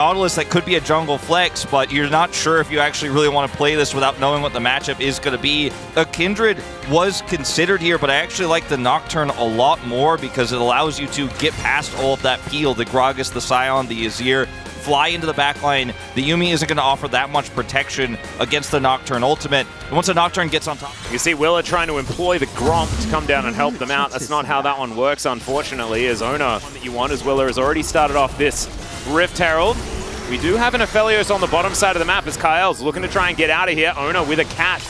Nautilus that could be a jungle flex, but you're not sure if you actually really want to play this without knowing what the matchup is going to be. A Kindred was considered here, but I actually like the Nocturne a lot more because it allows you to get past all of that peel, the Gragas, the Scion, the Azir, fly into the backline. The Yuumi isn't going to offer that much protection against the Nocturne ultimate. And once the Nocturne gets on top... You see Willa trying to employ the Gromp to come down and help them out. That's not how that one works, unfortunately, as Ona that you want, as Willa has already started off this Rift Herald. We do have an Aphelios on the bottom side of the map as Kyle's looking to try and get out of here. Ona with a cat.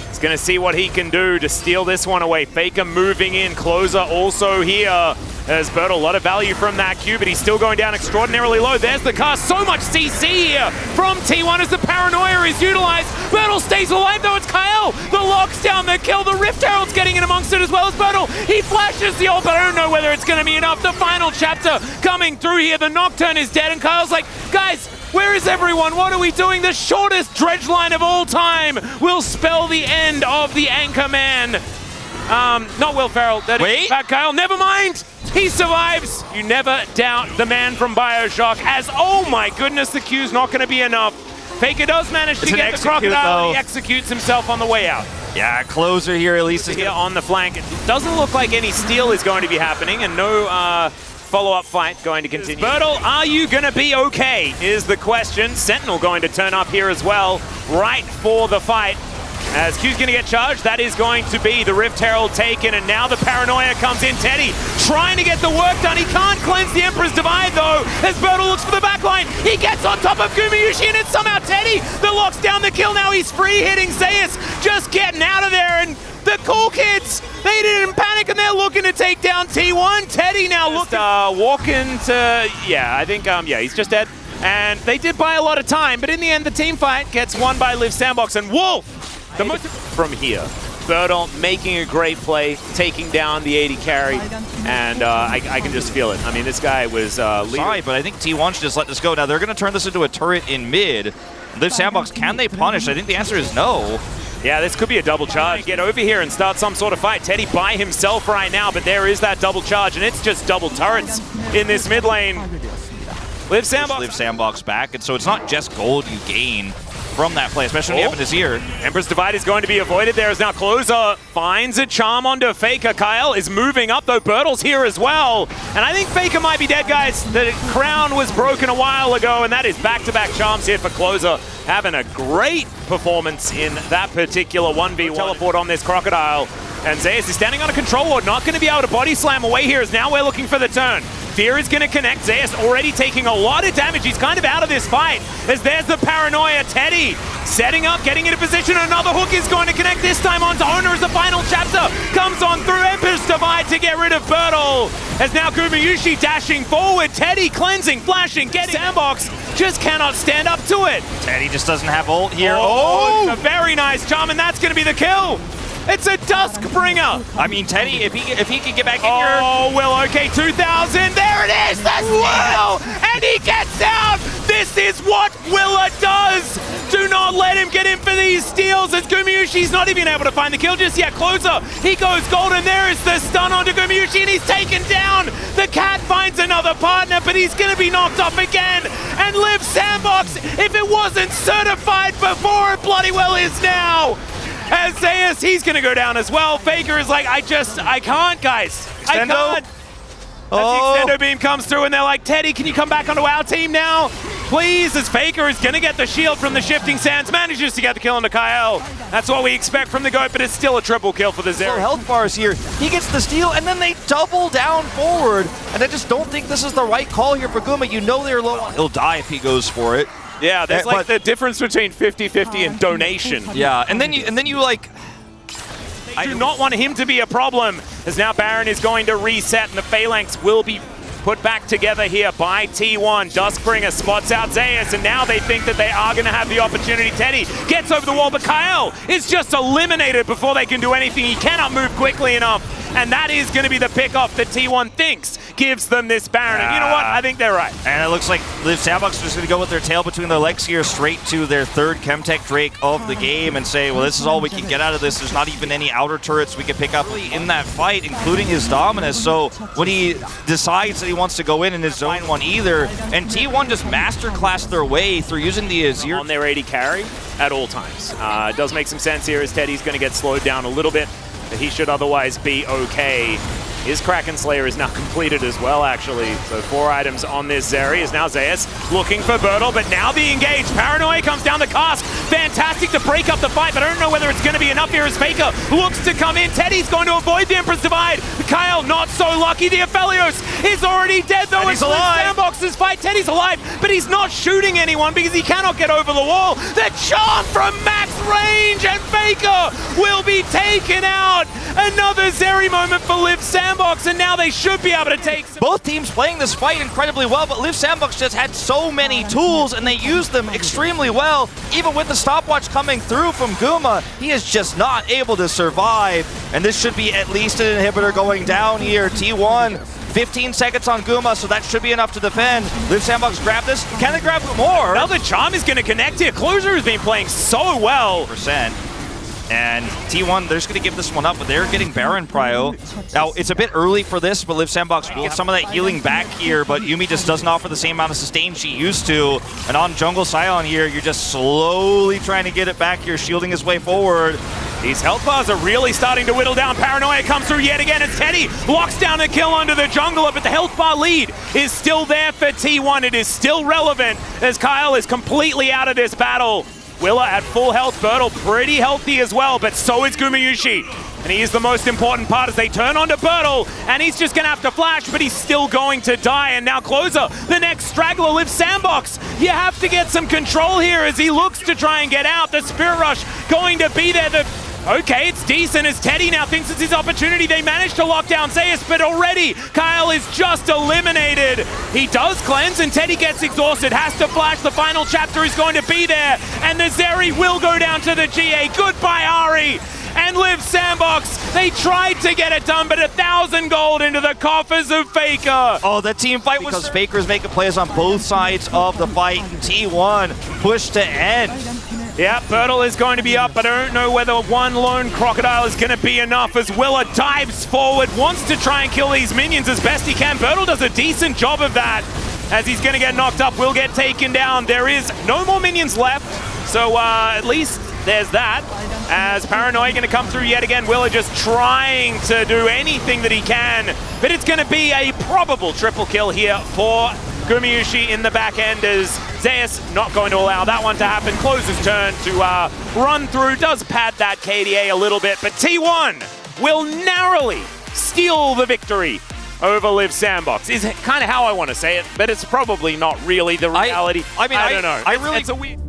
He's going to see what he can do to steal this one away. Faker moving in. Closer also here. As Bertle, a lot of value from that Q, but he's still going down extraordinarily low. There's the cast. So much CC here from T1 as the paranoia is utilized. Bertle stays alive though. It's Kyle. The locks down the kill. The Rift Herald's getting in amongst it as well as Bertle. He flashes the ult, but I don't know whether it's going to be enough. The final chapter coming through here. The Nocturne is dead, and Kyle's like, guys, where is everyone? What are we doing? The shortest dredge line of all time will spell the end of the Anchorman. Not Will Ferrell. Wait. Bad Kyle. Never mind. He survives. You never doubt the man from BioShock as, oh my goodness, the Q's not going to be enough. Faker does manage to get the Crocodile. He executes himself on the way out. Yeah, Closer here at least is here on the flank. It doesn't look like any steal is going to be happening and no follow-up fight going to continue. Bertle, are you going to be okay is the question. Sentinel going to turn up here as well, right for the fight. As Q's going to get charged, that is going to be the Rift Herald taken, and now the paranoia comes in. Teddy trying to get the work done. He can't cleanse the Emperor's Divide, though, as Bertle looks for the backline. He gets on top of Gumayusi, and it's somehow Teddy that locks down the kill. Now he's free hitting Zeus, just getting out of there, and the cool kids, they didn't panic, and they're looking to take down T1. Teddy now walking to, yeah, I think, yeah, he's just dead. And they did buy a lot of time, but in the end, the team fight gets won by Liiv SANDBOX, and Wolf! From here, Bertle making a great play, taking down the 80 carry, and I can just feel it. I mean, this guy was sorry, but I think T1 should just let this go. Now they're going to turn this into a turret in mid. Liiv SANDBOX, can they punish? I think the answer is no. Yeah, this could be a double charge. Get over here and start some sort of fight. Teddy by himself right now, but there is that double charge, and it's just double turrets in this mid lane. Liiv SANDBOX back, and so it's not just gold you gain from that play, especially when you have an Azir. Emperor's Divide is going to be avoided there as now Closer finds a charm onto Faker. Kyle is moving up though. Bertle's here as well. And I think Faker might be dead, guys. The crown was broken a while ago, and that is back-to-back charms here for Closer. Having a great performance in that particular 1v1. Teleport on this Crocodile. And Zeus is standing on a control ward, not going to be able to body slam away here as now we're looking for the turn. Fear is going to connect. Zeus already taking a lot of damage. He's kind of out of this fight as there's the paranoia. Teddy setting up, getting into position. Another hook is going to connect this time onto Ona as the final chapter comes on through. Emperor's Divide to get rid of Bertle. As now Gumayusi dashing forward. Teddy cleansing, flashing, getting SANDBOX. Just cannot stand up to it. Teddy just doesn't have ult here. Oh, a very nice charm, and that's going to be the kill. It's a Duskbringer. I mean, Teddy, if he can get back in here. Oh, well, okay, 2,000. There it is, the steal, and he gets out. This is what Willa does. Do not let him get in for these steals as Gumayusi's not even able to find the kill just yet. Closer, he goes golden. There is the stun onto Gumayusi, and he's taken down. The cat finds another partner, but he's going to be knocked off again. And Liiv SANDBOX, if it wasn't certified before, it bloody well is now. As Zeus, he's going to go down as well. Faker is like, I can't, guys. Extendo. I can't. As the Extendo beam comes through, and they're like, Teddy, can you come back onto our team now? Please, as Faker is going to get the shield from the Shifting Sands, manages to get the kill onto Kyle. That's what we expect from the GOAT, but it's still a triple kill for the Zero. Health bars here. He gets the steal, and then they double down forward. And I just don't think this is the right call here for Guma. You know they're low. He'll die if he goes for it. Yeah, there's like the difference between 50-50 and donation. Yeah, and then you like... I do not want him to be a problem, as now Baron is going to reset, and the Phalanx will be put back together here by T1. Duskbringer spots out Zeus, and now they think that they are going to have the opportunity. Teddy gets over the wall, but Kyle is just eliminated before they can do anything. He cannot move quickly enough. and that is going to be the pick-off that T1 thinks gives them this Baron. And you know what? I think they're right. And it looks like Liiv SANDBOX is just going to go with their tail between their legs here straight to their third Chemtech Drake of the game and say, well, this is all we can get out of this. There's not even any outer turrets we can pick up in that fight, including his Dominus. So when he decides that he wants to go in his zone one either, and T1 just masterclass their way through using the Azir on their 80 carry at all times. It does make some sense here as Teddy's going to get slowed down a little bit, but he should otherwise be okay. His Kraken Slayer is now completed as well, actually. So 4 items on this Zeri. Is now Zeus looking for Bertel, but now the engage. Paranoia comes down the cast. Fantastic to break up the fight, but I don't know whether it's going to be enough here as Faker looks to come in. Teddy's going to avoid the Empress Divide. Kyle not so lucky. The Aphelios is already dead, though. It's Liiv SANDBOX's fight. Teddy's alive, but he's not shooting anyone because he cannot get over the wall. The charm from max range, and Faker will be taken out. Another Zeri moment for Liiv SANDBOX, and now they should be able to take some. Both teams playing this fight incredibly well, but Liiv SANDBOX just had so many tools, and they used them extremely well. Even with the stopwatch coming through from Guma, he is just not able to survive. And this should be at least an inhibitor going down here. T1, 15 seconds on Guma, so that should be enough to defend. Liiv SANDBOX grab this. Can they grab more? Now the charm is going to connect here. Closure has been playing so well. And T1, they're just going to give this one up, but they're getting Baron Prio. Now, it's a bit early for this, but Liiv SANDBOX will get some of that healing back here, but Yuumi just doesn't offer the same amount of sustain she used to. And on Jungle Scion here, you're just slowly trying to get it back here, shielding his way forward. These health bars are really starting to whittle down. Paranoia comes through yet again as Teddy locks down a kill under the jungler, but the health bar lead is still there for T1. It is still relevant as Kyle is completely out of this battle. Willa at full health, Bertel pretty healthy as well, but so is Gumayushi. And he is the most important part as they turn onto Bertel, and he's just gonna have to flash, but he's still going to die. And now Closer, the next straggler, Liiv SANDBOX. You have to get some control here as he looks to try and get out. The Spirit Rush going to be there. Okay, it's decent as Teddy now thinks it's his opportunity. They managed to lock down Zeus, but already Kyle is just eliminated. He does cleanse, and Teddy gets exhausted, has to flash. The final chapter is going to be there, and the Zeri will go down to the GA. Goodbye, Ari. And Liiv SANDBOX, they tried to get it done, but 1,000 gold into the coffers of Faker. Oh, the team fight was because Faker's making plays on both sides of the fight. T1 push to end. Yeah, Bertel is going to be up, but I don't know whether one lone crocodile is going to be enough as Willa dives forward, wants to try and kill these minions as best he can. Bertel does a decent job of that as he's going to get knocked up, will get taken down. There is no more minions left, so at least there's that. As Paranoia going to come through yet again, Willa just trying to do anything that he can, but it's going to be a probable triple kill here for Gumayushi in the back end as Zeus not going to allow that one to happen. Closes turn to run through, does pad that KDA a little bit, but T1 will narrowly steal the victory over Liiv SANDBOX. Is kind of how I want to say it, but it's probably not really the reality. I mean, I don't know. I really... It's a weird...